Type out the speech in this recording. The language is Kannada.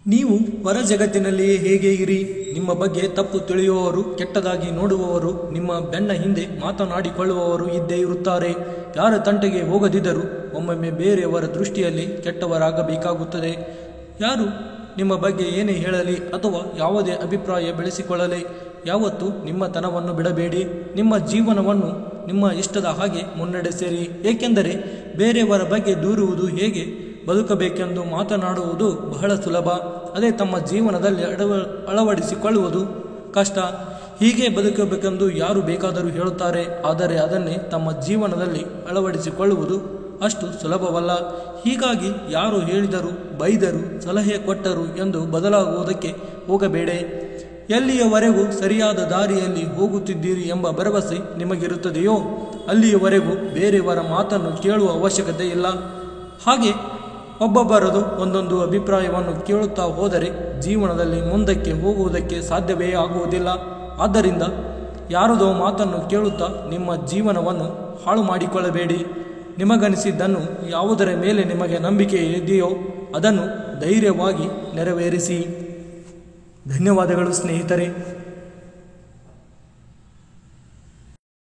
ನೀವು ಹೊರ ಜಗತ್ತಿನಲ್ಲಿಯೇ ಹೇಗೆ ಇರಿ. ನಿಮ್ಮ ಬಗ್ಗೆ ತಪ್ಪು ತಿಳಿಯುವವರು, ಕೆಟ್ಟದಾಗಿ ನೋಡುವವರು, ನಿಮ್ಮ ಬೆನ್ನ ಹಿಂದೆ ಮಾತನಾಡಿಕೊಳ್ಳುವವರು ಇದ್ದೇ ಇರುತ್ತಾರೆ. ಯಾರ ತಂಟೆಗೆ ಹೋಗದಿದ್ದರೂ ಒಮ್ಮೊಮ್ಮೆ ಬೇರೆಯವರ ದೃಷ್ಟಿಯಲ್ಲಿ ಕೆಟ್ಟವರಾಗಬೇಕಾಗುತ್ತದೆ. ಯಾರು ನಿಮ್ಮ ಬಗ್ಗೆ ಏನೇ ಹೇಳಲಿ ಅಥವಾ ಯಾವುದೇ ಅಭಿಪ್ರಾಯ ಬೆಳೆಸಿಕೊಳ್ಳಲಿ, ಯಾವತ್ತೂ ನಿಮ್ಮತನವನ್ನು ಬಿಡಬೇಡಿ. ನಿಮ್ಮ ಜೀವನವನ್ನು ನಿಮ್ಮ ಇಷ್ಟದ ಹಾಗೆ ಮುನ್ನಡೆಸಿರಿ. ಏಕೆಂದರೆ ಬೇರೆಯವರ ಬಗ್ಗೆ ದೂರುವುದು ಹೇಗೆ, ಬದುಕಬೇಕೆಂದು ಮಾತನಾಡುವುದು ಬಹಳ ಸುಲಭ. ಅದೇ ತಮ್ಮ ಜೀವನದಲ್ಲಿ ಅಳವಡಿಸಿಕೊಳ್ಳುವುದು ಕಷ್ಟ. ಹೀಗೆ ಬದುಕಬೇಕೆಂದು ಯಾರು ಬೇಕಾದರೂ ಹೇಳುತ್ತಾರೆ, ಆದರೆ ಅದನ್ನೇ ತಮ್ಮ ಜೀವನದಲ್ಲಿ ಅಳವಡಿಸಿಕೊಳ್ಳುವುದು ಅಷ್ಟು ಸುಲಭವಲ್ಲ. ಹೀಗಾಗಿ ಯಾರು ಹೇಳಿದರು, ಬೈದರು, ಸಲಹೆ ಕೊಟ್ಟರು ಎಂದು ಬದಲಾಗುವುದಕ್ಕೆ ಹೋಗಬೇಡಿ. ಎಲ್ಲಿಯವರೆಗೂ ಸರಿಯಾದ ದಾರಿಯಲ್ಲಿ ಹೋಗುತ್ತಿದ್ದೀರಿ ಎಂಬ ಭರವಸೆ ನಿಮಗಿರುತ್ತದೆಯೋ ಅಲ್ಲಿಯವರೆಗೂ ಬೇರೆಯವರ ಮಾತನ್ನು ಕೇಳುವ ಅವಶ್ಯಕತೆ ಇಲ್ಲ. ಹಾಗೆ ಒಬ್ಬೊಬ್ಬರದು ಒಂದೊಂದು ಅಭಿಪ್ರಾಯವನ್ನು ಕೇಳುತ್ತಾ ಹೋದರೆ ಜೀವನದಲ್ಲಿ ಮುಂದಕ್ಕೆ ಹೋಗುವುದಕ್ಕೆ ಸಾಧ್ಯವೇ ಆಗುವುದಿಲ್ಲ. ಆದ್ದರಿಂದ ಯಾರದೋ ಮಾತನ್ನು ಕೇಳುತ್ತಾ ನಿಮ್ಮ ಜೀವನವನ್ನು ಹಾಳು ಮಾಡಿಕೊಳ್ಳಬೇಡಿ. ನಿಮಗನಿಸಿದ್ದನ್ನು, ಯಾವುದರ ಮೇಲೆ ನಿಮಗೆ ನಂಬಿಕೆ ಇದೆಯೋ ಅದನ್ನು ಧೈರ್ಯವಾಗಿ ನೆರವೇರಿಸಿ. ಧನ್ಯವಾದಗಳು ಸ್ನೇಹಿತರೆ.